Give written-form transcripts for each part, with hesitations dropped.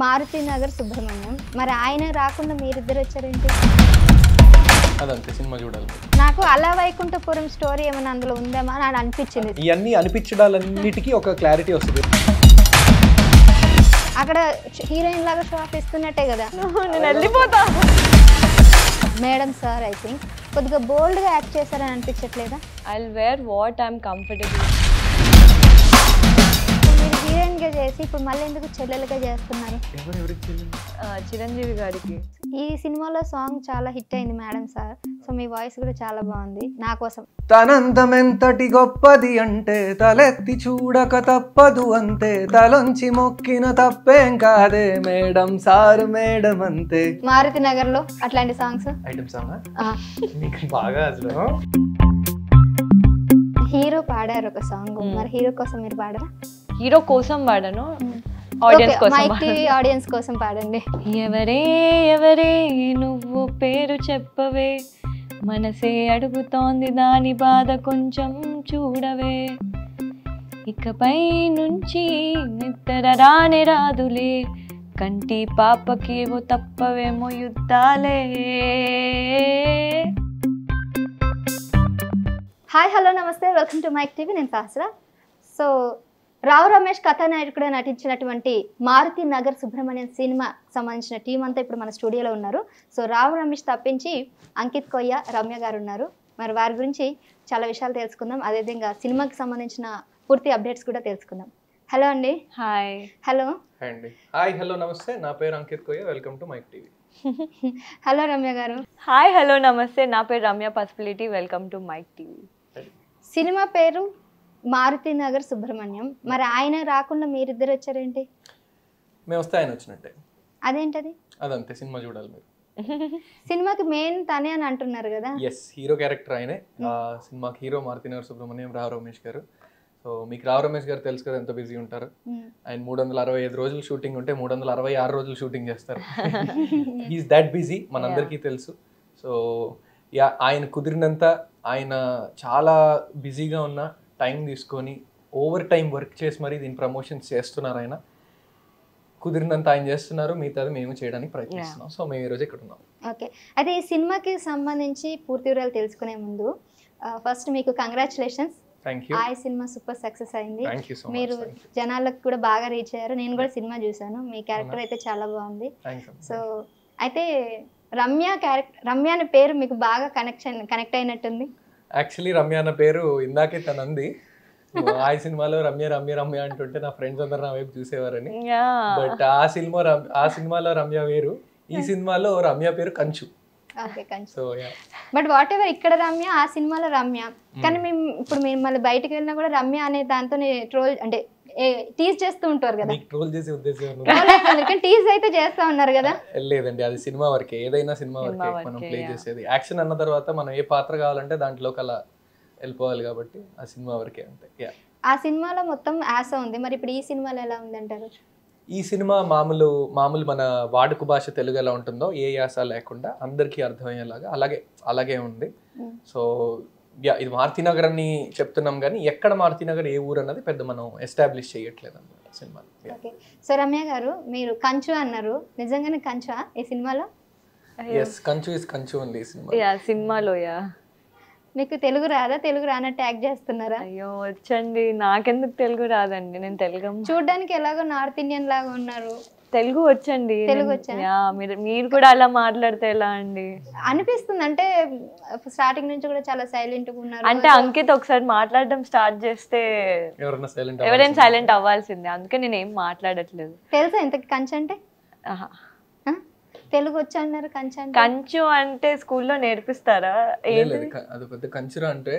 మారుతి నగర్ సుబ్రహ్మణ్యం. మరి ఆయన రాకుండా మీరిద్దరు వచ్చారేంటి? అదంతే, సినిమా చూడాలి. నాకు అలా వైకుంఠపురం స్టోరీ ఏమైనా అందులో ఉందేమో అని అనిపించింది. ఇవన్నీ అనిపించడాలన్నిటికీ ఒక క్లారిటీ వస్తుంది. అక్కడ హీరోయిన్ లాగా షో ఆఫ్ ఇస్తున్నట్టే కదా. నేను వెళ్ళిపోతా. మేడం సార్ ఐ థింక్ కొద్దిగా బోల్డ్గా యాక్ట్ చేశారని అనిపించట్లేదా? I'll wear what I'm comfortable. మీరు హీరోయిన్గా చేసి ఇప్పుడు మళ్ళీ ఎందుకు చెల్లెలుగా చేస్తున్నారు? చిరంజీవి గారికి ఈ సినిమాలో సాంగ్ చాలా హిట్ అయింది మేడం సార్. సో మీ వాయిస్ కూడా చాలా బాగుంది. నా కోసం తనంతమెంతటి గొప్పది అంటే తలెత్తి చూడక తప్పదు అంతే, తలొంచి మొక్కిన తప్పేం కాదే మేడం సార్ మేడం అంతే. మారుతి నగర్ లో అట్లాంటి సాంగ్స్ ఐటమ్ సాంగ్ బాగా అసలు హీరో పాడారు ఒక సాంగ్. మరి హీరో కోసం మీరు పాడరా? హీరో కోసం పాడను, ఆడియన్స్ కోసం. మైక్ టీవీ ఆడియన్స్ కోసం పాడండి. ఎవరే ఎవరే నువ్వు పేరు చెప్పవే, మనసే అడుగుతోంది దాని బాధ కొంచెం చూడవే, ఇకపై నుంచి నిద్ర రానే రాదులే, కంటి పాపకేవో తప్పవేమో యుద్ధాలే. హాయ్ హలో నమస్తే, వెల్కమ్ టు మైక్ టీవీ. నేను సహస్ర. సో రావు రమేష్ కథానాయకుడు నటించినటువంటి మారుతి నగర్ సుబ్రహ్మణ్యం సినిమా సంబంధించిన టీం అంతా ఇప్పుడు మన స్టూడియోలో ఉన్నారు. సో రావు రమేష్ తప్పించి అంకిత్ కొయ్య, రమ్య గారు ఉన్నారు. మరి వారి గురించి చాలా విషయాలు తెలుసుకుందాం. అదేవిధంగా సినిమాకి సంబంధించిన పూర్తి అప్డేట్స్ కూడా తెలుసుకుందాం. హలో అండి. హాయ్. హలో అండి. హాయ్ హలో నమస్తే, నా పేరు Ankit Koyya, welcome to Mic TV. Hello Ramya గారు. హాయ్ హలో నమస్తే, నా పేరు Ramya Pasupuleti, welcome to Mic TV. Cinema పేరు మారుతి నగర్ సుబ్రహ్మణ్యం. మరి ఆయన రాకుండా మీరిద్దరు వచ్చారేంటి? మేము వస్తే ఆయన వచ్చినట్టే. అదేంటది? అదంతే, సినిమా చూడాలి మీరు. సినిమాకి మెయిన్ తనే అని అంటున్నారు కదా. ఎస్, హీరో క్యారెక్టర్ ఆయనే. సినిమాకి హీరో మారుతి నగర్ సుబ్రహ్మణ్యం, రావు రమేష్ గారు. సో మీకు రావు రమేష్ గారు తెలుసు కదా, ఎంత బిజీ ఉంటారు. ఆయన 365 రోజులు షూటింగ్ ఉంటే 366 రోజులు షూటింగ్ చేస్తారు. హీఈస్ దట్ బిజీ, మనందరికీ తెలుసు. సో యా, ఆయన కుదిరినంత, ఆయన చాలా బిజీగా ఉన్న టైం తీసుకొని ఓవర్ టైం వర్క్ చేసి మరి దీని ప్రమోషన్స్ చేస్తున్నారు. ఆయన కుదిరినంత ఆయన చేస్తున్నారు, మిగతాది మేము చేయడానికి ప్రయత్నిస్తున్నాం. సో మేము ఈరోజు ఇక్కడ ఉన్నాం. ఓకే, అయితే ఈ సినిమాకి సంబంధించి పూర్తి వివరాలు తెలుసుకునే ముందు ఫస్ట్ మీకు కంగ్రాచులేషన్స్. ఆ సినిమా సూపర్ సక్సెస్ అయింది. మీరు జనాలకు కూడా బాగా రీచ్ అయ్యారు. నేను కూడా సినిమా చూసాను. మీ క్యారెక్టర్ అయితే చాలా బాగుంది. సో అయితే రమ్య అనే పేరు మీకు బాగా కనెక్ట్ అయినట్టుంది. యాక్చువల్లీ రమ్య అన్న పేరు ఇందాకే తను అంది. ఆ సినిమాలో రమ్య రమ్య రమ్య అంటుంటే నా ఫ్రెండ్స్ అందరు నా వైపు చూసేవారని. బట్ ఆ సినిమాలో రమ్య వేరు, ఈ సినిమాలో రమ్య పేరు కంచు. బట్ వాట్ ఎవర్, ఇక్కడ రమ్య, ఆ సినిమాలో రమ్య. కానీ మేము ఇప్పుడు మిమ్మల్ని బయటకు వెళ్ళినా కూడా రమ్య అనే దాంతో ట్రోల్ అంటే టీజ్ చేస్తూ ఉంటారు కదా. ట్రోల్ చేసే ఉద్దేశం టీజ్ అయితే చేస్తా ఉన్నారు కదా. లేదండి, అది సినిమా వరకే. ఏదైనా సినిమా వరకే మనం ప్లే చేసేది. యాక్షన్ అన్న తర్వాత మనం ఏ పాత్ర కావాలంటే దాంట్లోకి అలా వెళ్ళిపోవాలి కాబట్టి ఆ సినిమా వరకే అంతే. ఆ సినిమాలో మొత్తం యాస ఉంది. మరి ఇప్పుడు ఈ సినిమాలో ఎలా ఉంది అంటారు? ఈ సినిమా మామూలు మన వాడుక భాష తెలుగు ఎలా ఉంటుందో, ఏ యాస లేకుండా అందరికీ అర్థమయ్యేలాగా అలాగే ఉంది. సో ఇది మారుతినగర్ అని చెప్తున్నాం కానీ ఎక్కడ మారుతినగర్, ఏ ఊరు అన్నది పెద్ద మనం ఎస్టాబ్లిష్ చేయట్లేదు అన్నమాట సినిమా. సో రమ్య గారు, మీరు కంచు అన్నారు, నిజంగానే కంచా ఈ సినిమాలో? ఎస్, కంచు ఇస్ కంచు ఓన్లీ సినిమాలో. మీకు తెలుగు రాదా? తెలుగు రానట్టు యాక్ట్ చేస్తున్నారా? అయ్యో వచ్చండి, నాకెందుకు తెలుగు రాదండి. నేను తెలుగు చూడడానికి ఎలాగో నార్త్ ఇండియన్ లాగా ఉన్నారు. తెలుగు వచ్చండి. తెలుగు వచ్చా? మీరు కూడా అలా మాట్లాడితే ఎలా అండి అనిపిస్తుంది. అంటే స్టార్టింగ్ నుంచి కూడా చాలా సైలెంట్ గా ఉన్నారు. అంటే అంకిత్ ఒకసారి మాట్లాడడం స్టార్ట్ చేస్తే ఎవరైనా సైలెంట్ అవ్వాల్సిందే. అందుకే నేను ఏం మాట్లాడట్లేదు. తెలుసా ఇంతకి కంచు అంటే? తెలుగు వచ్చి అన్నారు. కంచు అంటే స్కూల్లో నేర్పిస్తారా? అది పెద్ద కంచురా అంటే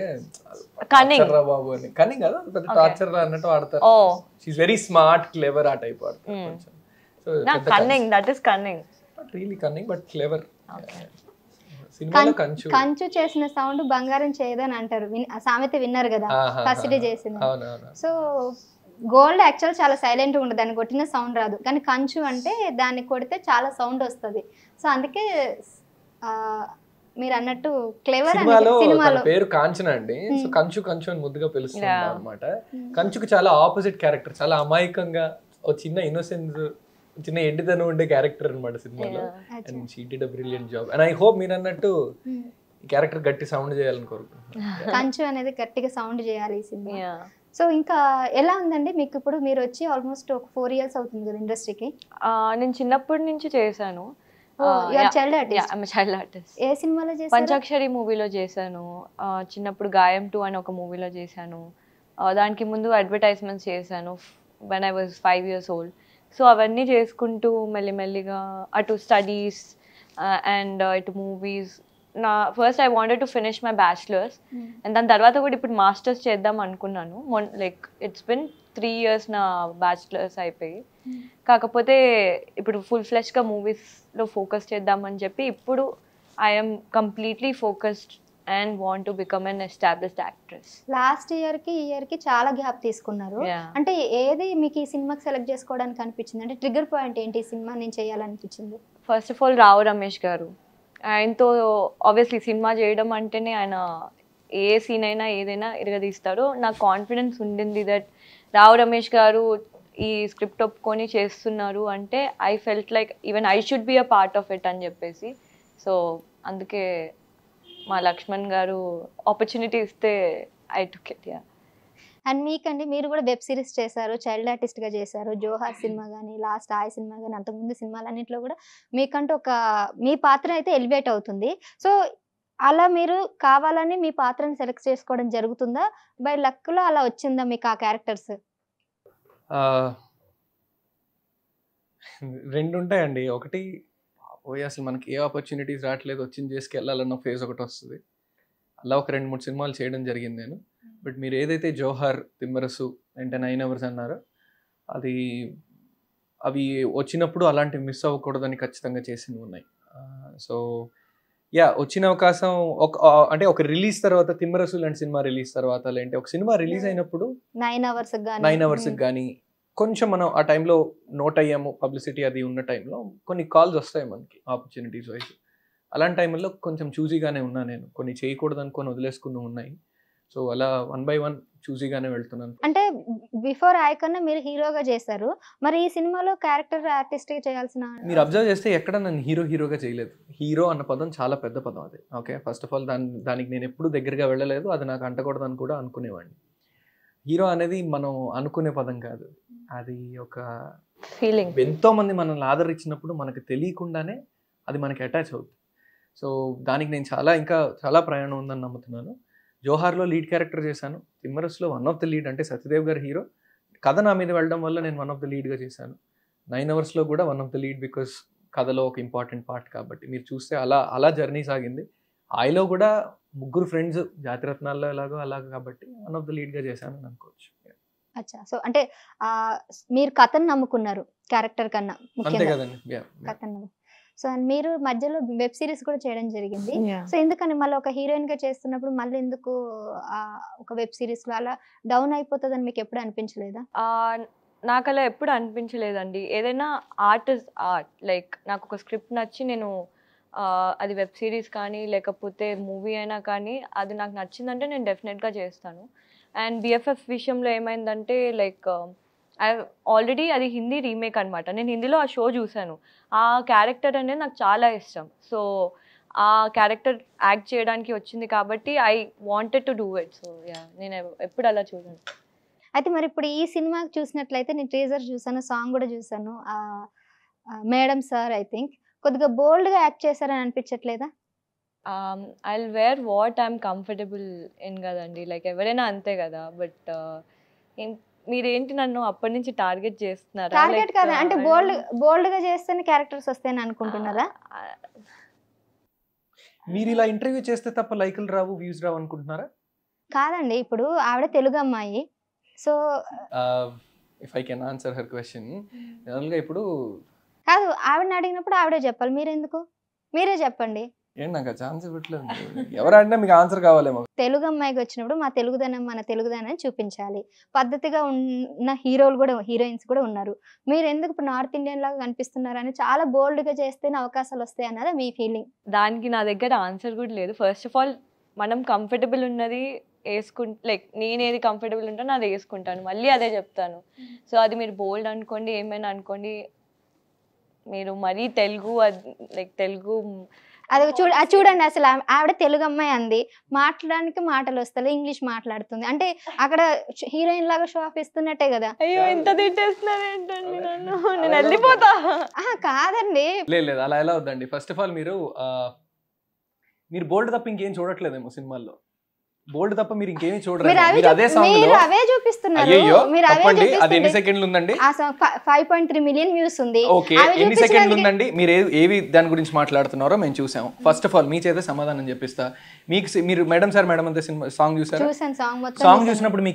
కన్నింగ్ బాబు అని. కన్నింగ్ కదా, పెద్ద టార్చర్ అన్నట్టు ఆడతారు. She is very smart, clever ఆ టైప్ ఆడతారు. Cunning, that is cunning. Not really cunning but clever. సినిమాలో కంచు చేసిన సౌండ్ బంగారం చేయదని అంటారు. సామెత విన్నారు కదా, ఫస్ట్ డే చేసింది. సో గోల్డ్ యాక్చువల్ చాలా సైలెంట్గా ఉంటుంది, దాన్ని కొట్టిన సౌండ్ రాదు. కానీ కంచు అంటే దాన్ని కొడితే చాలా సౌండ్ వస్తుంది. సో అందుకే మీరు అన్నట్టు క్లెవర్. సినిమాలో పేరు కాంచన అండి. సో కంచు అని ముద్దుగా పిలుస్తుంది అనమాట. కంచుకు చాలా ఆపోజిట్ క్యారెక్టర్, చాలా అమాయకంగా, ఒక చిన్న ఇన్నోసెన్స్ చిన్న ఎడ్డితనం ఉండే క్యారెక్టర్ అనమాట సినిమాలో. And she did a brilliant job. And I hope మీరు అన్నట్టు ఈ క్యారెక్టర్ గట్టి సౌండ్ చేయాలని కోరుకుంటున్నాను. కంచు అనేది గట్టిగా సౌండ్ చేయాలి ఈ సినిమా. సో ఇంకా ఎలా ఉందండి మీకు? ఇప్పుడు మీరు వచ్చి ఆల్మోస్ట్ ఒక 4 years అవుతుంది కదా ఇండస్ట్రీకి. నేను చిన్నప్పటి నుంచి చేశాను. Child artist. ఏ సినిమాలో చేశారు? పంచాక్షరి మూవీలో చేశాను. చిన్నప్పుడు గాయం 2 అని ఒక మూవీలో చేశాను. దానికి ముందు అడ్వర్టైజ్మెంట్స్ చేశాను when I was 5 years old. So అవన్నీ చేసుకుంటూ మెల్లిమెల్లిగా అటు స్టడీస్ అండ్ ఇటు movies. First I wanted to finish my bachelors and దాని తర్వాత కూడా ఇప్పుడు మాస్టర్స్ చేద్దాం అనుకున్నాను. లైక్ ఇట్స్ బిన్ 3 years నా బ్యాచిలర్స్ అయిపోయి. కాకపోతే ఇప్పుడు ఫుల్ ఫ్లెష్గా మూవీస్లో ఫోకస్ చేద్దామని చెప్పి ఇప్పుడు I'm completely focused and want to become an established actress. Last ఇయర్కి ఈ ఇయర్కి చాలా గ్యాప్ తీసుకున్నారు. అంటే ఏది మీకు ఈ సినిమాకి సెలెక్ట్ చేసుకోవడానికి అనిపించింది? అంటే ట్రిగర్ పాయింట్ ఏంటి ఈ సినిమా నేను చేయాలనిపించింది? First of all Rao Ramesh గారు. ఆయనతో ఆబ్వియస్లీ సినిమా చేయడం అంటేనే ఆయన ఏ సీన్ అయినా ఏదైనా ఇరగదీస్తాడు. నాకు కాన్ఫిడెన్స్ ఉండింది దట్ రావు రమేష్ గారు ఈ స్క్రిప్ట్ ఒప్పుకొని చేస్తున్నారు అంటే I felt like even I should be a part of it అని చెప్పేసి. సో అందుకే మా లక్ష్మణ్ గారు ఆపర్చునిటీ ఇస్తే ఐ టుక్ ఇట్. అండ్ మీకండి, మీరు కూడా వెబ్ సిరీస్ చేశారు, చైల్డ్ ఆర్టిస్ట్గా చేశారు. జోహార్ సినిమా కానీ, లాస్ట్ ఆయ సినిమా కానీ, అంతకుముందు సినిమాలన్నింటిలో కూడా మీకంటూ ఒక మీ పాత్ర అయితే ఎలివేట్ అవుతుంది. సో అలా మీరు కావాలని మీ పాత్రని సెలెక్ట్ చేసుకోవడం జరుగుతుందా? బై లక్లో అలా వచ్చిందా మీకు ఆ క్యారెక్టర్స్? రెండు ఉంటాయండి. ఒకటి అసలు మనకి ఏ ఆపర్చునిటీస్ రావట్లేదు, వచ్చింది చేసుకెళ్ళాలన్న ఫేజ్ ఒకటి వస్తుంది. అలా ఒక 2-3 సినిమాలు చేయడం జరిగింది నేను. బట్ మీరు ఏదైతే జోహార్, తిమ్మరసు అంటే 9 hours అన్నారో అవి వచ్చినప్పుడు అలాంటివి మిస్ అవ్వకూడదని ఖచ్చితంగా చేసినవి ఉన్నాయి. సో వచ్చిన అవకాశం అంటే ఒక రిలీజ్ తర్వాత, తిమ్మరసు లాంటి సినిమా రిలీజ్ తర్వాత, లేదంటే ఒక సినిమా రిలీజ్ అయినప్పుడు 9 hours కానీ కొంచెం మనం ఆ టైంలో నోట్ అయ్యాము, పబ్లిసిటీ అది ఉన్న టైంలో కొన్ని కాల్స్ వస్తాయి మనకి ఆపర్చునిటీస్ వైజ్. అలాంటి టైంలో కొంచెం చూజీగానే ఉన్నా నేను. కొన్ని చేయకూడదు అనుకొని వదిలేసుకుని ఉన్నాయి. సో అలా 1 by 1 చూజీగానే వెళ్తున్నాను. అంటే బిఫోర్ ఆయ కన్నా మీరు హీరోగా చేశారు, మరి ఈ సినిమాలో క్యారెక్టర్ ఆర్టిస్ట్గా చేయాల్సిన? మీరు అబ్జర్వ్ చేస్తే ఎక్కడ నన్ను హీరోగా చేయలేదు. హీరో అన్న పదం చాలా పెద్ద పదం అది. ఓకే, ఫస్ట్ ఆఫ్ ఆల్ దానికి నేను ఎప్పుడు దగ్గరగా వెళ్ళలేదు. అది నాకు అంటకూడదని కూడా అనుకునేవాడిని. హీరో అనేది మనం అనుకునే పదం కాదు, అది ఒక ఫీలింగ్. ఎంతో మంది మనల్ని ఆదరించినప్పుడు మనకు తెలియకుండానే అది మనకి అటాచ్ అవుతుంది. సో దానికి నేను ఇంకా చాలా ప్రయాణం ఉందని నమ్ముతున్నాను. జోహార్లో లీడ్ క్యారెక్టర్ చేశాను. తిమ్మరస్లో 1 of the lead, అంటే సత్యదేవ్ గారు హీరో. కథ నా మీద వెళ్ళడం వల్ల నేను 1 of the leadగా చేశాను. 9 hours కూడా 1 of the lead బికాస్ కథలో ఒక ఇంపార్టెంట్ పార్ట్ కాబట్టి. మీరు చూస్తే అలా జర్నీ సాగింది. ఆయలో కూడా 3 ఫ్రెండ్స్, జాతిరత్నాల్లో ఎలాగో అలాగ కాబట్టి 1 of the leadగా చేశాను అని అనుకోవచ్చు. అచ్చా, సో అంటే మీరు కథను నమ్ముకున్నారు క్యారెక్టర్ కన్నా, అంతే కదండి. కథను. సో మీరు మధ్యలో వెబ్ సిరీస్ కూడా చేయడం జరిగింది. సో ఎందుకని మళ్ళీ ఒక హీరోయిన్ గా చేస్తున్నప్పుడు మళ్ళీ ఎందుకు ఒక వెబ్ సిరీస్ లో అలా డౌన్ అయిపోతుందని మీకు ఎప్పుడు అనిపించలేదా? నాకు అలా ఎప్పుడు అనిపించలేదండి. ఏదైనా ఆర్ట్ ఇస్ ఆర్ట్. లైక్ నాకు ఒక స్క్రిప్ట్ నచ్చి నేను అది వెబ్ సిరీస్ కానీ లేకపోతే మూవీ అయినా కానీ అది నాకు నచ్చిందంటే నేను డెఫినెట్గా చేస్తాను. అండ్ బిఎఫ్ఎఫ్ విషయంలో ఏమైందంటే లైక్ ఆల్రెడీ అది హిందీ రీమేక్ అనమాట. నేను హిందీలో ఆ షో చూశాను. ఆ క్యారెక్టర్ అనేది నాకు చాలా ఇష్టం. సో ఆ క్యారెక్టర్ యాక్ట్ చేయడానికి వచ్చింది కాబట్టి I wanted to do it. So నేను ఎప్పుడు అలా చూసాను. అయితే మరి ఇప్పుడు ఈ సినిమా చూసినట్లయితే నేను టీజర్ చూసాను, సాంగ్ కూడా చూసాను. మేడం సార్ ఐ థింక్ కొద్దిగా బోల్డ్గా యాక్ట్ చేశారని అనిపించట్లేదా? I will wear what I'm comfortable in కదండి. లైక్ ఎవరైనా అంతే కదా. బట్ మీరేంటి నన్ను అప్పటి నుంచి టార్గెట్ చేస్తున్నారా? టార్గెట్ కాదా, అంటే బోల్డ్ గా చేస్తేనే క్యారెక్టర్స్ వస్తాయని అనుకుంటున్నారా? మీరు ఇలా ఇంటర్వ్యూ చేస్తే తప్ప లైకులు రావు, వ్యూస్ రావు అనుకుంటున్నారా? కాదండి, ఇప్పుడు ఆవిడ తెలుగు అమ్మాయి. So if I can answer her question, జనరల్గా ఇప్పుడు కాదు, ఆవిడని అడిగినప్పుడు ఆవిడే చెప్పాలి, మీరే చెప్పండి. ఏంటి నాకు ఛాన్స్ ఇవ్వట్లేదు. ఎవరంటే మీకు ఆన్సర్ కావాలేమో. తెలుగు అమ్మాయికి వచ్చినప్పుడు మన తెలుగుదనం చూపించాలి. పద్ధతిగా ఉన్న హీరోయిన్స్ కూడా ఉన్నారు. మీరు ఎందుకు ఇప్పుడు నార్త్ ఇండియన్ లాగా కనిపిస్తున్నారని చాలా బోల్డ్ గా చేస్తేనే అవకాశాలు వస్తాయి అన్నది మీ ఫీలింగ్? దానికి నా దగ్గర ఆన్సర్ కూడా లేదు. ఫస్ట్ ఆఫ్ ఆల్ మనం కంఫర్టబుల్ ఉన్నది లైక్ నేనేది కంఫర్టబుల్ ఉంటానో అది వేసుకుంటాను, మళ్ళీ అదే చెప్తాను. సో అది మీరు బోల్డ్ అనుకోండి, ఏమైనా అనుకోండి, మీరు మరీ తెలుగు లైక్ తెలుగు అది చూడండి అసలు ఆవిడ తెలుగు అమ్మాయి అంది, మాట్లాడడానికి మాటలు వస్తలే, ఇంగ్లీష్ మాట్లాడుతుంది. అంటే అక్కడ హీరోయిన్ లాగా షో ఆఫ్ ఇస్తున్నట్టే కదా. అయ్యో ఇంత తిట్టేస్తున్నారు ఏంటండి నన్ను, నేను వెళ్ళిపోతా. కాదండి, లేదు అలా ఎలా వద్దండి. ఫస్ట్ ఆఫ్ ఆల్ మీరు బోల్డ్ తప్ప ఇంకేం చూడట్లేదేమో సినిమాల్లో. బోల్డ్ తప్ప మీరు ఇంకేమీ చూడరు. మీరు అదే సాంగ్ లో అవే చూపిస్తున్నారు. అయ్యో తప్పండి, అది ఎన్ని సెకండ్లు ఉందండి? 5.3 మిలియన్ వ్యూస్ ఉంది. ఓకే, ఎన్ని సెకండ్లు ఉందండి? మీరు ఏవి దాని గురించి మాట్లాడుతున్నారో మేము చూసాం. ఫస్ట్ ఆఫ్ ఆల్ మీ చేత సమాధానం చెప్పిస్తా. మీరు మేడం అంతా సినిమా సాంగ్ చూసారు? సాంగ్ చూసినప్పుడు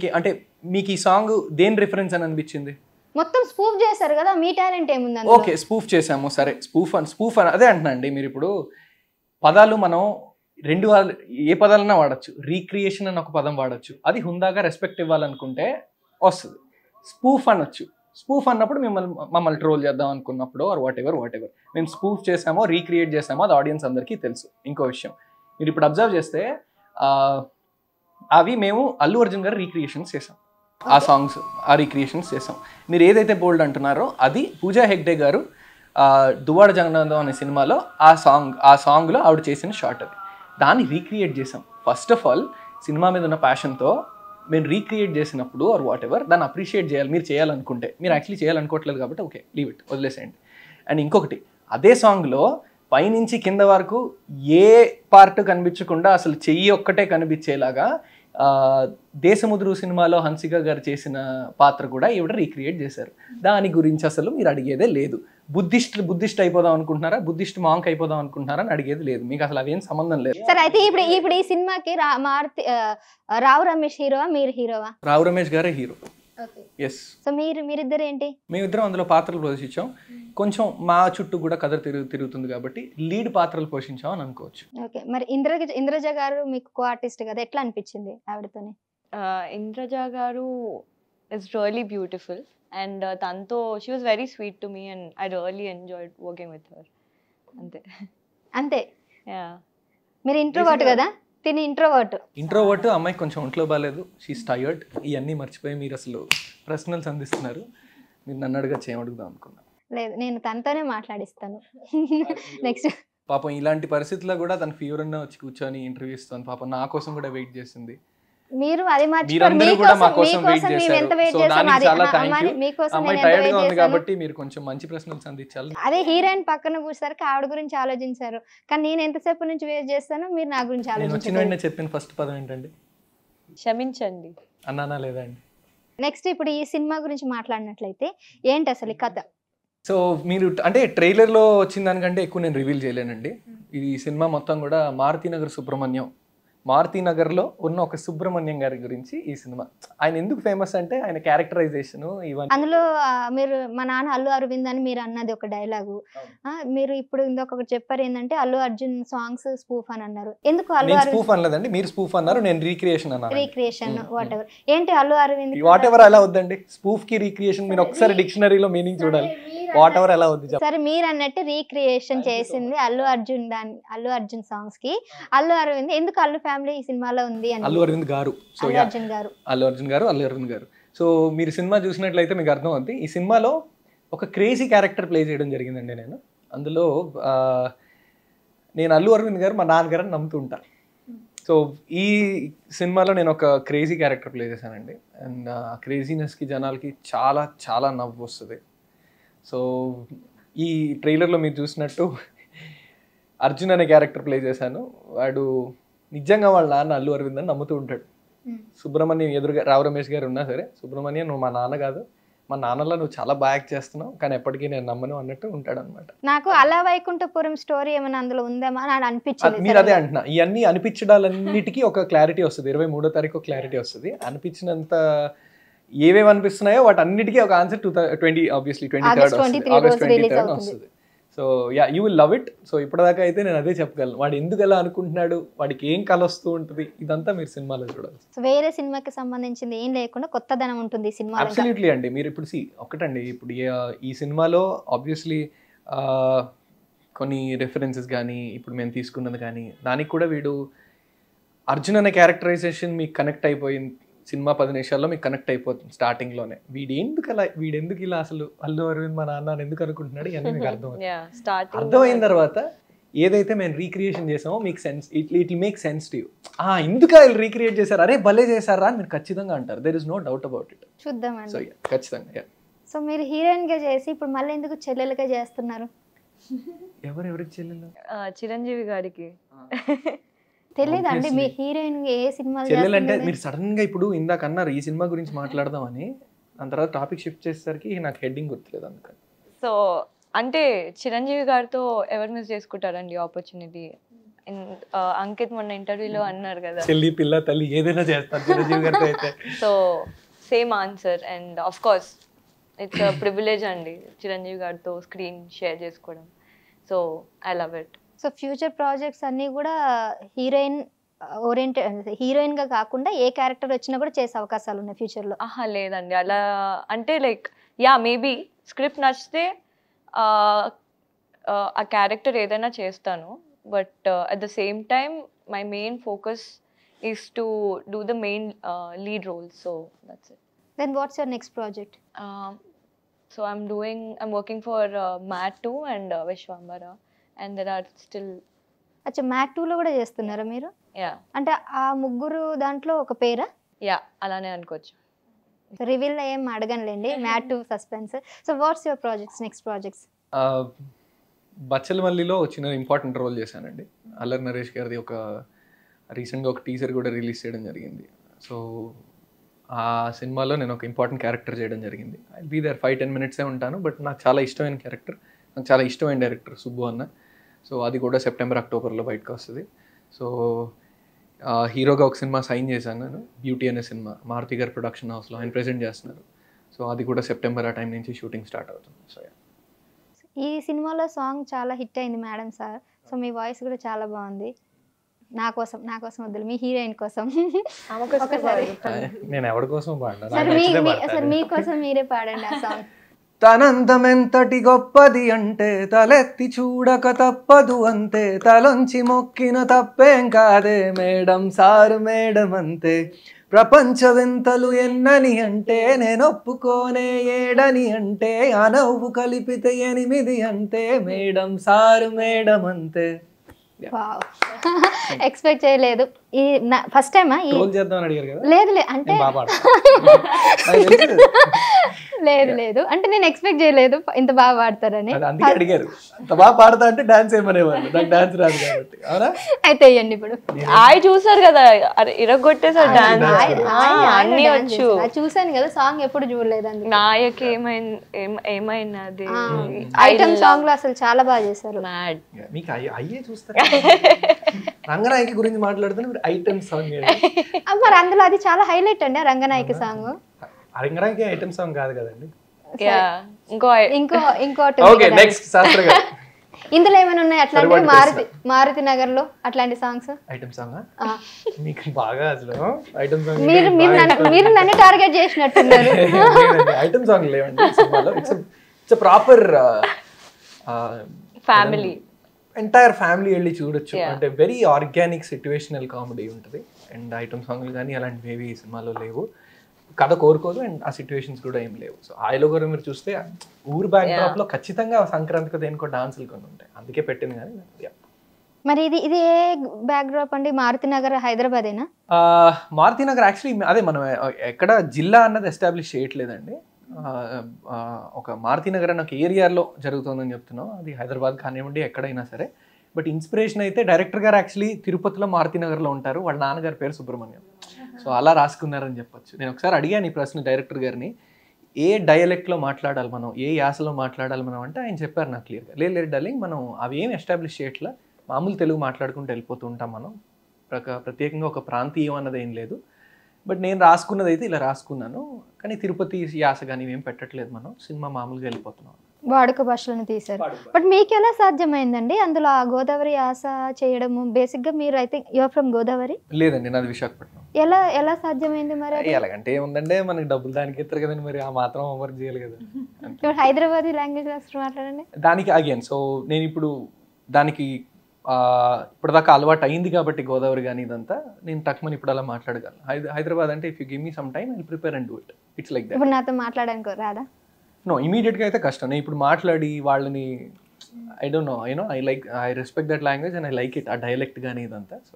మీకు ఈ సాంగ్ దేని రిఫరెన్స్ అని అనిపించింది? మొత్తం స్పూఫ్ చేశారు కదా, మీ టాలెంట్ ఏముంది? ఓకే, స్పూఫ్ చేసాము, సరే. స్పూఫ్ అని అదే అంటున్నా అండి. మీరు ఇప్పుడు పదాలు మనం ఏ పదాలన్నా వాడచ్చు. రీక్రియేషన్ అని ఒక పదం వాడచ్చు. అది హుందాగా రెస్పెక్ట్ ఇవ్వాలనుకుంటే వస్తుంది. స్పూఫ్ అనొచ్చు. స్పూఫ్ అన్నప్పుడు మమ్మల్ని ట్రోల్ చేద్దాం అనుకున్నప్పుడు ఆర్ వాట్ ఎవర్ మేము స్పూఫ్ చేసామో రీక్రియేట్ చేసామో అది ఆడియన్స్ అందరికీ తెలుసు. ఇంకో విషయం, మీరు ఇప్పుడు అబ్జర్వ్ చేస్తే అవి మేము అల్లు అర్జున్ గారు రీక్రియేషన్స్ చేసాం. ఆ సాంగ్స్ ఆ రీక్రియేషన్స్ చేసాం. మీరు ఏదైతే బోల్డ్ అంటున్నారో అది పూజా హెగ్డే గారు దువ్వాడ జగన్నాథం అనే సినిమాలో ఆ సాంగ్లో ఆవిడ చేసిన షార్ట్. అది దాన్ని రీక్రియేట్ చేసాం. ఫస్ట్ ఆఫ్ ఆల్ సినిమా మీద ఉన్న ప్యాషన్తో మేము రీక్రియేట్ చేసినప్పుడు ఆర్ వాట్ ఎవర్ దాన్ని అప్రిషియేట్ చేయాలి. మీరు చేయాలనుకుంటే, మీరు యాక్చువల్లీ చేయాలనుకోవట్లేదు కాబట్టి ఓకే, లీవ్ ఇట్, వదిలేసేయండి. అండ్ ఇంకొకటి, అదే సాంగ్లో పైనుంచి కింద వరకు ఏ పార్ట్ కనిపించకుండా అసలు చెయ్యి ఒక్కటే కనిపించేలాగా దేశముద్రు సినిమాలో హన్సిక గారు చేసిన పాత్ర కూడా ఈవిడ రీక్రియేట్ చేశారు. దాని గురించి అసలు మీరు అడిగేదే లేదు. బుద్ధిస్ట్ అయిపోదాం అనుకుంటున్నారా, బుద్ధిస్ట్ మాంక్ అయిపోదాం అనుకుంటున్నారా అని అడిగేది లేదు. మీకు అసలు అవేం సంబంధం లేదు. సరే, అయితే ఇప్పుడు ఈ సినిమాకి రావు రమేష్ హీరోవా, మీరు హీరోవా? రావు రమేష్ గారే హీరో. ఎస్. సో మీరిద్దరు ఏంటి? మేమిద్దరం అందులో పాత్రలు పోషించాం. కొంచెం మా చుట్టూ కూడా కథ తిరుగుతుంది కాబట్టి లీడ్ పాత్రలు పోషించాం అని అనుకోవచ్చు. ఓకే, మరి ఇంద్రజ గారు మీకు కో ఆర్టిస్ట్ కదా, ఎట్లా అనిపించింది ఆవిడతోనే? ఇంద్రజ గారు ఇస్ రియలీ బ్యూటిఫుల్ అండ్ తనతో she was very sweet to me and I really enjoyed working with her. అంతే. మీరు ఇంట్రోవర్ట్ కదా, తిని ఇంట్రోవర్ట్. అమ్మాయి కొంచెం ఒంట్లో బాగాలేదు, షీస్ టైర్డ్. ఇవన్నీ మర్చిపోయి మీరు అసలు ప్రశ్నలు సంధిస్తున్నారు. మీరు నన్ను చేయమడుగుదాం అనుకున్నా. లేదు, నేను తనతోనే మాట్లాడిస్తాను నెక్స్ట్. పాపం ఇలాంటి పరిస్థితుల్లో కూడా తన ఫీవర్ అన్న వచ్చి కూర్చొని ఇంటర్వ్యూ ఇస్తాను. పాపం నా కోసం కూడా వెయిట్ చేసింది. మీరు అది కాబట్టి మీరు కొంచెం మంచి ప్రశ్నలు సంధించాలి. అదే హీరోయిన్ పక్కన కూర్చారు, ఆవిడ గురించి ఆలోచించారు. కానీ నేను ఎంతసేపు నుంచి వెయిట్ చేస్తాను, మీరు నా గురించి ఆలోచించారు. చెప్పిన ఫస్ట్ పదం ఏంటండి? క్షమించండి అన్నానా లేదా అండి? నెక్స్ట్ ఇప్పుడు ఈ సినిమా గురించి మాట్లాడినట్లయితే ఏంటి అసలు ఈ కథ? సో మీరు అంటే ట్రైలర్లో వచ్చిన దానికంటే ఎక్కువ నేను రివీల్ చేయలేనండి. ఈ సినిమా మొత్తం కూడా మారుతినగర్లో ఉన్న ఒక సుబ్రహ్మణ్యం గారి గురించి ఈ సినిమా. ఆయన ఎందుకు ఫేమస్ అంటే ఆయన క్యారెక్టరైజేషన్ ఇవన్నీ. అందులో మీరు మా నాన్న అల్లు అరవింద్ అని మీరు అన్నది ఒక డైలాగు. మీరు ఇప్పుడు ఇంకొక చెప్పారు ఏంటంటే అల్లు అర్జున్ సాంగ్స్ స్పూఫ్ అని అన్నారు. ఎందుకు అల్లు అరవింద్ స్పూఫ్ అనలేదండి, మీరు స్పూఫ్ అన్నారు, నేను రీక్రియేషన్ అన్నాను. Recreation what ever. ఏంటి అల్లు అరవింద్ వాట్ ఎవర్ అలా వద్దండి. స్పూఫ్ కి రీక్రియేషన్ మీరు ఒకసారి డిక్షనరీలో మీనింగ్ చూడాలి. వాట్ ఎవర్ ఎలా వద్దు. సరే, మీరు అన్నట్టు రీక్రియేషన్ చేసింది అల్లు అర్జున్ సాంగ్స్ కి. అల్లు అరవింద్ ఎందుకు అల్లు ఫ్యామిలీ ఈ సినిమాలో ఉంది అని? అల్లు అరవింద్ గారు. సో మీరు సినిమా చూసినట్లయితే మీకు అర్థం అవుతుంది. ఈ సినిమాలో ఒక క్రేజీ క్యారెక్టర్ ప్లే చేయడం జరిగిందండి. అందులో నేను అల్లు అరవింద్ గారు మా నాన్నగారు అని నమ్ముతుంటా. సో ఈ సినిమాలో నేను ఒక క్రేజీ క్యారెక్టర్ ప్లే చేశానండి. అండ్ ఆ క్రేజీనెస్కి జనాలకి చాలా చాలా నవ్వు వస్తుంది. సో ఈ ట్రైలర్లో మీరు చూసినట్టు అర్జున్ అనే క్యారెక్టర్ ప్లే చేశాను. వాడు నిజంగా వాళ్ళ నాన్న అల్లు అరవింద్ అని నమ్ముతూ ఉంటాడు. సుబ్రహ్మణ్యం ఎదురుగా రావు రమేష్ గారు ఉన్నా సరే, సుబ్రహ్మణ్యం నువ్వు మా నాన్న కాదు, మా నాన్నలో నువ్వు చాలా బాగా యాక్ట్ చేస్తున్నావు, కానీ ఎప్పటికీ నేను నమ్మను అన్నట్టు ఉంటాడు అనమాట. నాకు అలా వైకుంఠపురం స్టోరీ ఏమైనా అందులో ఉందేమో అని అనిపించింది. మీరు అదే అంటున్నా, ఇవన్నీ అనిపించడాలన్నిటికీ ఒక క్లారిటీ వస్తుంది. 23వ తారీఖు క్లారిటీ వస్తుంది. అనిపించినంత ఏవేవి అనిపిస్తున్నాయో వాటి అన్నిటికీ ఒక ఆన్సర్ 23rd వస్తుంది. So yeah, you will love it. So ఇప్పటిదాకా అయితే నేను అదే చెప్పగలను. వాడు ఎందుకు ఎలా అనుకుంటున్నాడు, వాడికి ఏం కళ వస్తూ ఉంటుంది, ఇదంతా మీరు సినిమాలో చూడాలి. వేరే సినిమాకి సంబంధించింది ఏం లేకుండా కొత్తదనం ఉంటుంది సినిమా. అబ్సల్యూట్లీ అండి. మీరు ఇప్పుడు ఒకటండి, ఇప్పుడు ఈ సినిమాలో ఆబ్వియస్లీ కొన్ని రెఫరెన్సెస్ కానీ ఇప్పుడు మేము తీసుకున్నది కానీ దానికి కూడా వీడు అర్జున్ అనే క్యారెక్టరైజేషన్ మీకు కనెక్ట్ అయిపోయింది. సినిమా 10 నిమిషాల్లో మీకు కనెక్ట్ అయిపోతుంది స్టార్టింగ్లోనే. వీడెందుకు ఇలా అసలు అల్లు అరవింద్ మా నాన్న అని ఎందుకు అనుకుంటున్నాడు ఇవన్నీ మీకు అర్థమైన తర్వాత ఏదైతే మేము రీక్రియేషన్ చేసామో మీకు sense it make sense to you. ఎందుకు వీళ్ళు రీక్రియేట్ చేశారు, అరే భలే చేశారా అని మీరు ఖచ్చితంగా అంటారు. There is no doubt about it. చూద్దామండి. సో ఖచ్చితంగా. సో మీరు హీరోయిన్ గా చేసి ఇప్పుడు మళ్ళీ ఎందుకు చెల్లెలుగా చేస్తున్నారు? ఎవరికి చెల్లెలు? చిరంజీవి గారికి తెలియదు అండి మీ హీరోయిన్ ఏ సినిమా చెల్లెలు అంటే మీరు సడన్ గా ఇప్పుడు ఇందాక అన్నారు ఈ సినిమా గురించి మాట్లాడదామని, దాని తర్వాత టాపిక్ షిఫ్ట్ చేసేసరికి నాకు హెడ్డింగ్ గుర్తులేదు అందుకని. సో అంటే చిరంజీవి గారితో ఎవరు మిస్ చేసుకుంటారండి ఆపర్చునిటీ? అంకిత్ మొన్న ఇంటర్వ్యూలో అన్నారు కదా, చెల్లి పిల్ల తల్లి ఏదైనా చేస్తారు చిరంజీవి గారితో అయితే. So same answer. And of course it's privilege అండి చిరంజీవి గారితో స్క్రీన్ షేర్ చేసుకోవడం. So I love it. So future projects అన్నీ కూడా హీరోయిన్ హీరోయిన్ గా కాకుండా ఏ క్యారెక్టర్ వచ్చినా కూడా చేసే అవకాశాలు ఉన్నాయి ఫ్యూచర్ లో? లేదండి అలా. అంటే లైక్ మేబీ స్క్రిప్ట్ నచ్చితే ఆ క్యారెక్టర్ ఏదైనా చేస్తాను. But at the same time my main focus is to do the main lead role. So that's it. Then what's your next project? So I'm working for Mat 2 and Vishwambara, and there are still. అచ్చా, mat 2 లో కూడా చేస్తున్నారా మీరు? అంటే ఆ ముగ్గురు దాంట్లో ఒక పేరా? అలానే అనుకోవచ్చు. రివీల్ ఏం అడగనులేండి, మ్యాట్ 2 suspense. So what's your projects, next projects? బచ్చలమల్లిలో చిన్న ఇంపార్టెంట్ రోల్ చేశానండి. అల్లరి నరేష్ గారిది ఒక రీసెంట్గా ఒక టీజర్ కూడా రిలీజ్ చేయడం జరిగింది. సో ఆ సినిమాలో నేను ఒక ఇంపార్టెంట్ క్యారెక్టర్ చేయడం జరిగింది. ఐ బీ దేర్ 5-10 minutes ఉంటాను. బట్ నాకు చాలా ఇష్టమైన క్యారెక్టర్, నాకు చాలా ఇష్టమైన డైరెక్టర్ సుబ్బు అన్న. సో అది కూడా సెప్టెంబర్ అక్టోబర్లో బయటకు వస్తుంది. సో హీరోగా ఒక సినిమా సైన్ చేశాను నేను, బ్యూటీ అనే సినిమా మారుతి గారి ప్రొడక్షన్ హౌస్లో ఆయన ప్రెజెంట్ చేస్తున్నారు. సో అది కూడా సెప్టెంబర్ ఆ టైం నుంచి షూటింగ్ స్టార్ట్ అవుతుంది. సో ఈ సినిమాలో సాంగ్ చాలా హిట్ అయింది మేడం సార్. సో మీ వాయిస్ కూడా చాలా బాగుంది. నా కోసం వద్దు, మీ హీరోయిన్ కోసం నేను ఎవరి కోసం పాడను, సార్ మీకోసం మీరే పాడండి ఆ సాంగ్. తనంతమెంతటి గొప్పది అంటే తలెత్తి చూడక తప్పదు అంతే, తలొంచి మొక్కిన తప్పేం కాదే మేడం సారు మేడం అంతే, ప్రపంచ వింతలు ఎన్నని అంటే నేనొప్పుకోనే ఏడని అంటే, ఆ నవ్వు కలిపితే 8 అంతే మేడం సారు మేడం అంతే. ఎక్స్పెక్ట్ చేయలేదు. ఈ ఫస్ట్ టైమా? లేదు అంటే లేదు అంటే నేను ఎక్స్పెక్ట్ చేయలేదు ఇంత బాగా పాడతారని. అయితే ఇవ్వండి ఇప్పుడు. చూసారు కదా ఇరగొట్టేసారు డాన్స్, అన్ని వచ్చు. చూసాను కదా, సాంగ్ ఎప్పుడు చూడలేదు. నాయక్ ఏమైనది ఐటమ్ సాంగ్ లో అసలు చాలా బాగా చేశారు. రంగనాయకి గురించి మాట్లాడుతున్నా ఐటమ్ సాంగ్ మరి అందులో అది చాలా హైలైట్ అండి Ranganayaki song. Ranganayaki item song కాదు కదండి, ఇంకోటి. ఇందులో ఏమైనా ఉన్నాయి అట్లాంటి మారుతి నగర్ లో అట్లాంటి సాంగ్స్? ఐటమ్ సాంగ్ మీకు బాగా అసలు ఐటమ్ సాంగ్ మీరు నన్ను టార్గెట్ చేసినట్టున్నారు. ఐటమ్ సాంగ్ లేవండి సినిమాలో. It's proper family, entire family వెళ్ళి చూడొచ్చు. అంటే వెరీ ఆర్గానిక్ సిచ్యువేషనల్ కామెడీ ఉంటుంది. అండ్ ఐటమ్ సాంగ్లు కానీ అలాంటివి ఏవి ఈ సినిమాలో లేవు. కథ కోరుకోదు అండ్ ఆ సిచ్యువేషన్స్ కూడా ఏం లేవు. సో ఆయలో కూడా మీరు చూస్తే ఊరు బ్యాక్ డ్రాప్ లో ఖచ్చితంగా సంక్రాంతికి దేనికో డాన్సులు కొన్ని ఉంటాయి, అందుకే పెట్టింది. కానీ మరి ఇది ఏ బ్యాక్ డ్రాప్ అండి? మారుతి నగర్ హైదరాబాదేనా? మారుతి నగర్ యాక్చువల్లీ అదే మనం ఎక్కడ జిల్లా అన్నది ఎస్టాబ్లిష్ చేయట్లేదండి. ఒక మారుతి నగర్ అన్న ఒక ఏరియాలో జరుగుతుందని చెప్తున్నాం. అది హైదరాబాద్ కానివ్వండి ఎక్కడైనా సరే. బట్ ఇన్స్పిరేషన్ అయితే డైరెక్టర్ గారు యాక్చువల్లీ తిరుపతిలో మారుతి నగర్లో ఉంటారు. వాళ్ళ నాన్నగారి పేరు సుబ్రహ్మణ్యం. సో అలా రాసుకున్నారని చెప్పొచ్చు. నేను ఒకసారి అడిగాను ఈ ప్రశ్న డైరెక్టర్ గారిని, ఏ డైలెక్ట్లో మాట్లాడాలి మనం, ఏ యాసలో మాట్లాడాలి మనం అంటే ఆయన చెప్పారు నాకు క్లియర్గా, లేదు డార్లింగ్ మనం అవి ఏం ఎస్టాబ్లిష్ చేయట్లా, మామూలు తెలుగు మాట్లాడుకుంటూ వెళ్ళిపోతూ ఉంటాం మనం, ప్రత్యేకంగా ఒక ప్రాంతీయం అన్నది ఏం లేదు. బట్ నేను రాసుకున్నది అయితే ఇలా రాసుకున్నాను, కానీ తిరుపతి యాస కానీ ఏం పెట్టట్లేదు, మనం సినిమా మామూలుగా వెళ్ళిపోతున్నాం. వాడుక భాషలను తీశారు. బట్ మీకు ఎలా సాధ్యమైందండి అందులో ఆ గోదావరి యాస చేయడము? బేసిక్గా మీరు అయితే యువర్ ఫ్రమ్ గోదావరి? లేదండి, నాది విశాఖపట్నం. ఎలా సాధ్యమైంది మరి? ఎలాగంటే ఏముందంటే మనకి డబ్బులు దానికి ఇస్తారు కదండి, మరి ఆ మాత్రం హోంవర్క్ చేయాలి కదా. హైదరాబాదీ లాంగ్వేజ్ మాట్లాడండి దానికి అగైన్. సో నేను ఇప్పుడు దానికి ఇప్పటిదాకా అలవాటు అయింది కాబట్టి గోదావరి కానీ ఇదంతా నేను టక్మని ఇప్పుడు అలా మాట్లాడగలను. హైదరాబాద్ అంటే if you give me some time I prepare and do it. It's like that. ఇప్పుడు నాతో మాట్లాడడానికి రాదా? నో, ఇమీడియట్గా అయితే కష్టం. నేను ఇప్పుడు మాట్లాడి వాళ్ళని I don't know, I respect that language and I like it, ఆ డైలెక్ట్ కానీ ఇదంతా. సో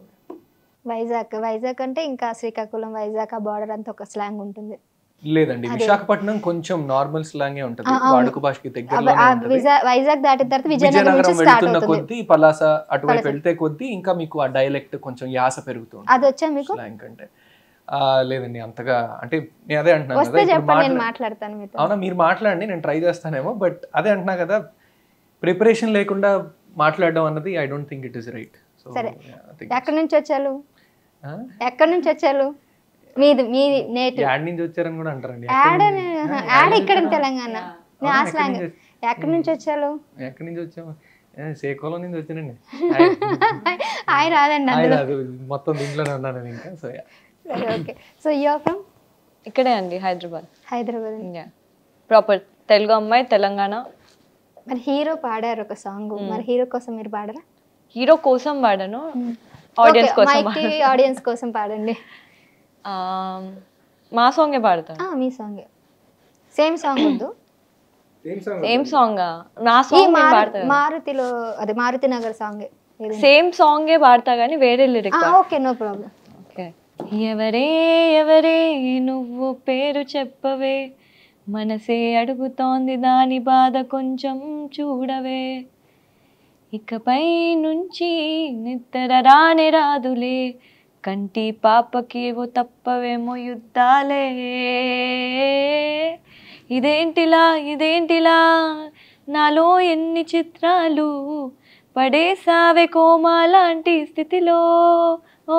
వైజాగ్ అంటే ఇంకా శ్రీకాకుళం, వైజాగ్ ఆ బార్డర్ అంతా ఒక స్లాంగ్ ఉంటుంది. లేదండి, విశాఖపట్నం కొంచెం నార్మల్ స్లాంగే ఉంటుంది, వాడుక భాషకి దగ్గరలోనే ఉంటుంది. వైజాగ్ దాటిన తర్వాత విజయనగరం విజయనగరం నుంచి స్టార్ట్ వెళ్తున్న అవుతుంది. కొద్దీ పలాస అటువైపు వెళ్తే కొద్దీ ఇంకా మీకు ఆ డైలెక్ట్ కొంచెం యాస పెరుగుతుంది. అది వచ్చా మీకు? స్లాంగ్ అంటే లేదండి అంతగా. అంటే నేను అదే అంటున్నాను వస్తే కదా, ఇప్పుడు చెప్పండి, నేను మాట్లాడతాను మీతో. అవునా, మీరు మాట్లాడండి, నేను ట్రై చేస్తానేమో. బట్ అదే అంటున్నా కదా, ప్రిపరేషన్ లేకుండా మాట్లాడడం అన్నది I don't think it is right. సరే, ఎక్కడి నుంచి వచ్చారు? ఎక్కడి నుంచి వచ్చారు? మీది నేటివ్ యాడ్ నుంచి వచ్చారని కూడా అంటారండి. యాడ్ ఇక్కడ తెలంగాణ. ఆ స్లాంగ్. ఎక్కడి నుంచి వచ్చారు? ఎక్కడి నుంచి వచ్చాము? శ్రీకాకుళం నుంచి వచ్చానండి. ఆయన రాదండి, రాదు, మొత్తం దీంట్లోనే ఉన్నాను నేను ఇంకా. So okay. So you from? ఇక్కడే అండి, హైదరాబాద్. ప్రాపర్ తెలుగు అమ్మాయి, తెలంగాణ. మరి హీరో పాడారు ఒక సాంగ్, మరి హీరో కోసం మీరు పాడరా? హీరో కోసం పాడాను, ఆడియన్స్ కోసం. ఆడియన్స్ కోసం పాడండి. మా సాంగే పాడతాను. మీ సాంగే, సేమ్ సాంగ్ వద్దు. సేమ్ సాంగ్ నా సాంగ్ మారుతిలో, అదే మారుతి నగర్ సాంగ్, సేమ్ సాంగే పాడతా కానీ వేరే lyric. Okay, no problem. Okay. ఎవరే ఎవరే నువ్వు పేరు చెప్పవే, మనసే అడుగుతోంది దాని బాధ కొంచెం చూడవే, ఇకపై నుంచి నిద్ర రానే రాదులే, కంటి పాపకేవో తప్పవేమో యుద్ధాలే, ఇదేంటిలా నాలో ఎన్ని చిత్రాలు పడేసావే కోమాలాంటి స్థితిలో, ఓ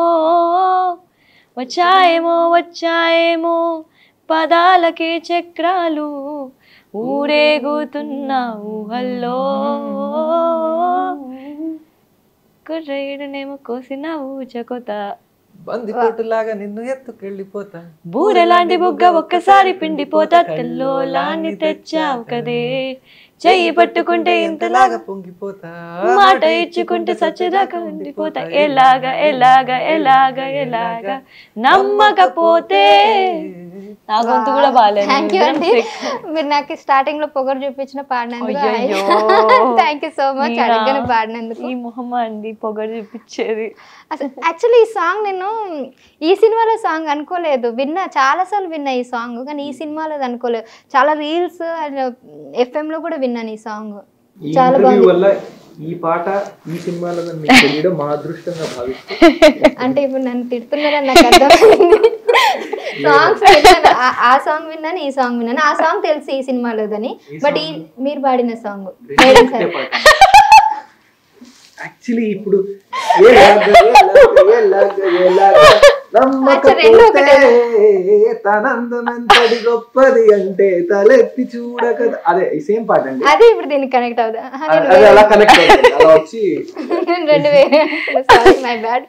వచ్చాయేమో పదాలకే చక్రాలు, ఊరేగుతున్న ఊహల్లో, కుర్రేడునేమో కోసిన ఊచకొత, బందిపోటులాగా నిన్ను ఎత్తుకెళ్ళిపోతా, బూరెలాంటి బుగ్గ ఒక్కసారి పిండిపోతా, తెల్లోలాన్ని తెచ్చావు కదే, చెయ్యి పట్టుకుంటే ఇంతలాగా పొంగిపోతా, మాట ఇచ్చుకుంటే సచ్చదాకా ఉండిపోతా, ఎలాగా నమ్మకపోతే. నా గొంతు కూడా బాగాలేదు. థ్యాంక్ యూ అండి, మీరు నాకు స్టార్టింగ్ లో పొగరు చూపించిన పాడినందుకు. థ్యాంక్ యూ సో మచ్, అడగను పాడినందుకు. ఈ మొహమ్మ అండి పొగరు చూపించేది. అసలు యాక్చువల్లీ ఈ సాంగ్ నేను ఈ సినిమాలో సాంగ్ అనుకోలేదు, చాలా సార్లు విన్నా ఈ సాంగ్, కానీ ఈ సినిమాలో అనుకోలేదు. చాలా రీల్స్ అండ్ FM లో కూడా విన్నాను ఈ సాంగ్. చాలా బాగుంది. ఈ పాట ఈ సినిమాలో తెలియడం మా అదృష్టంగా భావిస్తాను. అంటే ఇప్పుడు నన్ను తిడుతున్నారని నాకు అర్థమైంది. సాంగ్స్ విన్నాను, ఆ సాంగ్ విన్నాను, ఈ సాంగ్ విన్నాను. ఆ సాంగ్ తెలుసు ఈ సినిమాలోదని, బట్ ఈ మీరు పాడిన సాంగ్ యాక్చువల్లీ ఇప్పుడు తనందమెంతటి గొప్పది అంటే తలెత్తి చూడకదా, అదే సేమ్ పాట అండి. అదే ఇప్పుడు దీనికి కనెక్ట్ అవుదా? అలా కనెక్ట్ అలా వచ్చి రెండు వేరే. Sorry, my bad.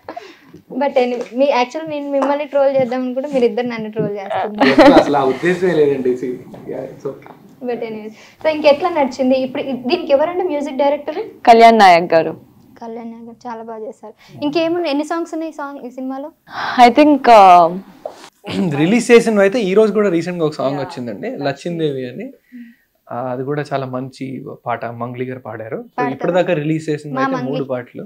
But me actual నేను మిమ్మల్ని ట్రోల్ చేద్దాం అనుకుంటే మీరు ఇద్దరు నన్ను ట్రోల్ చేస్తున్నారు. అసలు ఆ ఉద్దేశమే లేదండి. బట్ ఎనీవేస్, సో ఇంకెట్లా నడిచింది ఇప్పుడు దీనికి? ఎవరంటే మ్యూజిక్ డైరెక్టర్? కళ్యాణ్ నాయక్ గారు. కళ్యాణ్ నాయక్ గారు చాలా బాగా చేశారు. ఇంకేమున్నాయి, ఎన్ని సాంగ్స్ ఉన్నాయి ఈ సినిమాలో? ఐ థింక్ రిలీజ్ చేసిన అయితే ఈ రోజు కూడా రీసెంట్ గా ఒక సాంగ్ వచ్చిందండి, లచ్చిందేవి అని. అది కూడా చాలా మంచి పాట, మంగ్లీ గారు పాడారు. ఇప్పటిదాకా రిలీజ్ చేసింది అయితే 3 పాటలు.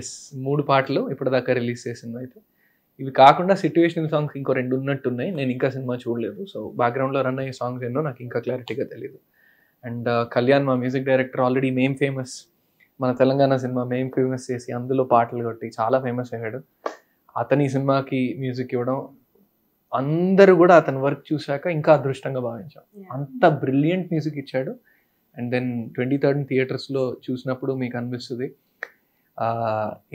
ఎస్, 3 పాటలు ఇప్పటిదాకా రిలీజ్ చేసింది అయితే. ఇవి కాకుండా సిట్యుయేషనల్ సాంగ్స్ ఇంకో 2 ఉన్నట్టున్నాయి, నేను ఇంకా సినిమా చూడలేదు. సో బ్యాక్గ్రౌండ్ లో రన్ అయ్యే సాంగ్స్ ఎన్నో నాకు ఇంకా క్లారిటీగా తెలియదు. అండ్ కళ్యాణ్ మా మ్యూజిక్ డైరెక్టర్, ఆల్రెడీ మేం ఫేమస్, మన తెలంగాణ సినిమా మేం ఫేమస్ చేసి అందులో పాటలు కొట్టి చాలా ఫేమస్ అయ్యాడు. అతని సినిమాకి మ్యూజిక్ ఇవ్వడం, అందరూ కూడా అతని వర్క్ చూశాక ఇంకా అదృష్టంగా భావించాం. అంత బ్రిలియంట్ మ్యూజిక్ ఇచ్చాడు. అండ్ దెన్ 23rd థియేటర్స్లో చూసినప్పుడు మీకు అనిపిస్తుంది.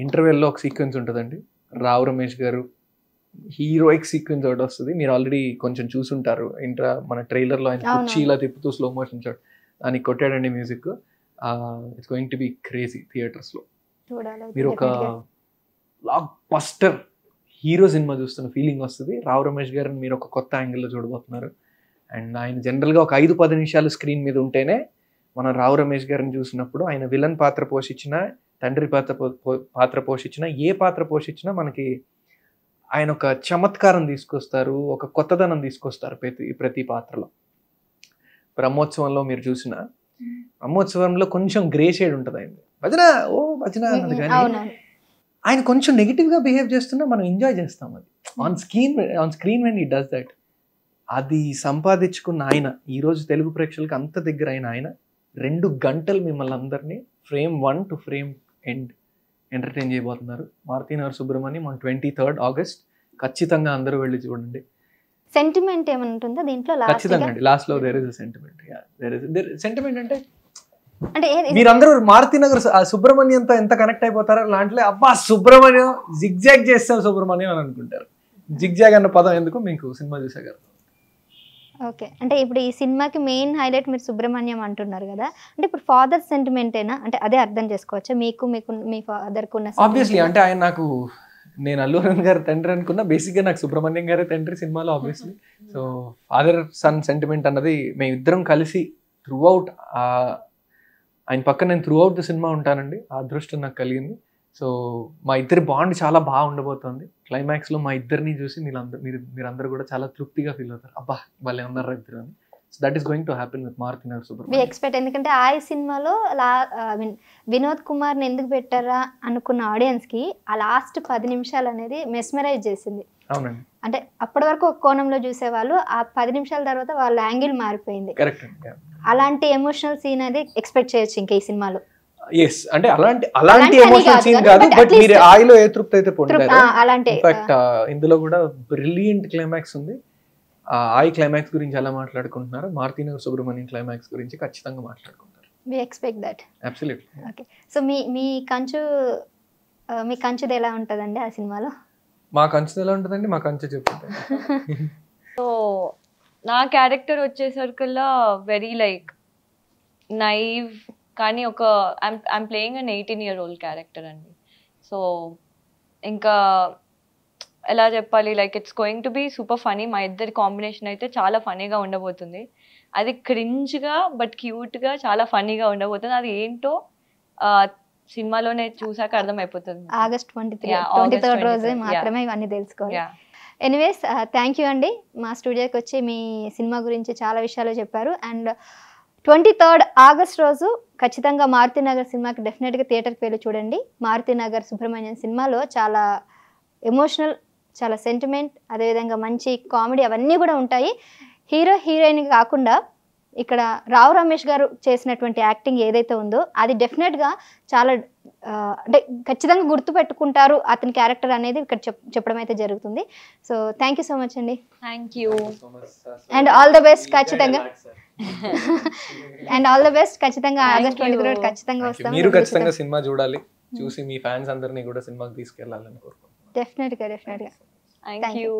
ఇంటర్వెల్లో ఒక సీక్వెన్స్ ఉంటుందండి, రావు రమేష్ గారు హీరోయిక్ సీక్వెన్స్ ఒకటి వస్తుంది. మీరు ఆల్రెడీ కొంచెం చూసుంటారు, మన ట్రైలర్లో ఆయన కుర్చీలా తిప్పుతూ స్లో మోషన్ షాట్, దానికి కొట్టాడండి music. It's going to be crazy థియేటర్స్లో. మీరు ఒక బ్లాక్ బస్టర్ హీరో సినిమా చూస్తున్న ఫీలింగ్ వస్తుంది. రావు రమేష్ గారిని మీరు ఒక కొత్త యాంగిల్లో చూడబోతున్నారు. అండ్ ఆయన జనరల్గా ఒక 5-10 నిమిషాలు స్క్రీన్ మీద ఉంటేనే మనం రావు రమేష్ గారిని చూసినప్పుడు ఆయన విలన్ పాత్ర పోషించిన తండ్రి పాత్ర పోషించినా, ఏ పాత్ర పోషించినా మనకి ఆయన ఒక చమత్కారం తీసుకొస్తారు, ఒక కొత్తదనం తీసుకొస్తారు ప్రతి పాత్రలో. బ్రహ్మోత్సవంలో మీరు చూసిన బ్రహ్మోత్సవంలో కొంచెం గ్రే షేడ్ ఉంటుంది ఆయన, భజన ఓ భజన అన్నది, కానీ ఆయన కొంచెం నెగిటివ్గా బిహేవ్ చేస్తున్నా మనం ఎంజాయ్ చేస్తాం. అది on screen when he does that. అది సంపాదించుకున్న ఆయన ఈరోజు తెలుగు ప్రేక్షకులకు అంత దగ్గర అయిన ఆయన 2 గంటలు మిమ్మల్ని అందరినీ frame 1 to frame end entertain చేయబోతున్నారు. Maruthi Nagar Subrahmanyam on 23rd August. ఖచ్చితంగా అందరూ వెళ్ళి చూడండి. సెంటిమెంట్ ఏమైనా ఉంటుందా దీంట్లో? ఖచ్చితంగా అండి, లాస్ట్ లో there is a sentiment. Sentiment అంటే అంటే మీరందరూ మారుతినగర్ సుబ్రహ్మణ్యంతో ఎంత కనెక్ట్ అయిపోతారో లాంటిలో, అబ్బా సుబ్రహ్మణ్యం జిగ్జాగ్ చేస్తాం సుబ్రహ్మణ్యం అని అనుకుంటారు. జిగ్జాగ్ అన్న పదం ఎందుకు మీకు సినిమా చూసాక? ఓకే, అంటే ఇప్పుడు ఈ సినిమాకి మెయిన్ హైలైట్ మీరు సుబ్రహ్మణ్యం అంటున్నారు కదా, అంటే ఇప్పుడు ఫాదర్ సెంటిమెంటేనా? అంటే అదే అర్థం చేసుకోవచ్చా మీకు మీ ఫాదర్కి ఉన్న? ఆబ్వియస్లీ, అంటే ఆయన నాకు, నేను అల్లు అర్జున్ గారి తండ్రి అనుకున్నా, బేసిక్గా నాకు సుబ్రహ్మణ్యం గారి తండ్రి సినిమాలో obviously. So father son sentiment అన్నది మేమిద్దరం కలిసి త్రూ అవుట్, ఆయన పక్కన నేను త్రూ అవుట్ ద సినిమా ఉంటానండి. ఆ అదృష్టం నాకు కలిగింది. సో మా ఇద్దరి బాండ్ చాలా బాగా ఉండబోతుంది. క్లైమాక్స్లో మా ఇద్దరిని చూసి మీరందరూ కూడా చాలా తృప్తిగా ఫీల్ అవుతారు, అబ్బా వాళ్ళే ఉన్నారు ఇద్దరు అని. So that is going to happen with Maruthi Nagar Subrahmanyam. Expect, ఎందుకంటే ఆ సినిమాలో వినోద్ కుమార్ని ఎందుకు పెట్టారా అనుకున్న ఆడియన్స్కి ఆ లాస్ట్ 10 నిమిషాలు అనేది మెస్మరైజ్ చేసింది. అవునండి, అంటే అప్పటి వరకు ఒక కోణంలో చూసేవాళ్ళు, ఆ 10 నిమిషాల తర్వాత వాళ్ళ యాంగిల్ మారిపోయింది. కరెక్ట్. అలాంటి ఎమోషనల్ సీన్ అనేది ఎక్స్పెక్ట్ చేయొచ్చు ఇంకా ఈ సినిమాలో. ఎస్, అంటే అలాంటి ఎమోషనల్ సీన్ కాదు, బట్ మీరు ఆయిలో ఏ తృప్తి అయితే పొందారో అలాంటి. ఇన్ఫాక్ట్ ఇందులో కూడా బ్రిలియంట్ క్లైమాక్స్ ఉంది. ఆయి క్లైమాక్స్ గురించి ఎలా మాట్లాడుకుంటున్నారు, మారుతినగర్ సుబ్రహ్మణ్యం క్లైమాక్స్ గురించి ఖచ్చితంగా మాట్లాడుకుంటారు. We expect that. Absolutely. Okay, so మీ కంచుది ఎలా ఉంటుందండి ఆ సినిమాలో? మా కంచెది ఎలా ఉంటుందండి? మా కంచె చెప్తాను. సో నా క్యారెక్టర్ వచ్చేసరికల్లా వెరీ లైక్ నైవ్, కానీ ఒక I'm playing an 18-year-old character అండి. సో ఇంకా ఎలా చెప్పాలి, like it's going to be super funny. మా ఇద్దరి కాంబినేషన్ అయితే చాలా ఫనీగా ఉండబోతుంది. అది క్రింజ్గా బట్ క్యూట్గా చాలా ఫనీగా ఉండబోతుంది. అది ఏంటో సినిమాలోనే చూసాక అర్థమైపోతుంది. August 23rd రోజే మాత్రమే ఇవన్నీ తెలుసుకోవాలి. ఎనీవేస్, థ్యాంక్ యూ అండి, మా స్టూడియోకి వచ్చి మీ సినిమా గురించి చాలా విషయాలు చెప్పారు. అండ్ 23rd August రోజు ఖచ్చితంగా మారుతినగర్ సినిమాకి డెఫినెట్గా థియేటర్కి వెళ్ళి చూడండి. మారుతినగర్ సుబ్రహ్మణ్యం సినిమాలో చాలా ఎమోషనల్, చాలా సెంటిమెంట్, అదేవిధంగా మంచి కామెడీ అవన్నీ కూడా ఉంటాయి. హీరో హీరోయిన్ కాకుండా ఇక్కడ రావు రమేష్ గారు చేసినటువంటి యాక్టింగ్ ఏదైతే ఉందో అది డెఫినెట్గా చాలా అంటే ఖచ్చితంగా గుర్తుపెట్టుకుంటారు అతని క్యారెక్టర్ అనేది ఇక్కడ చెప్పడం అయితే జరుగుతుంది. So thank you so much అండి. Thank you and all the best. ఖచ్చితంగా అండ్ ఆల్ ద బెస్ట్. ఖచ్చితంగా August 23rd ఖచ్చితంగా వస్తాం. మీరు ఖచ్చితంగా సినిమా చూడాలి, చూసి మీ ఫ్యాన్స్ అందరినీ కూడా సినిమాకి తీసుకెళ్లాలని కోరుకుంటున్నాను. డెఫినెట్గా. Thank you.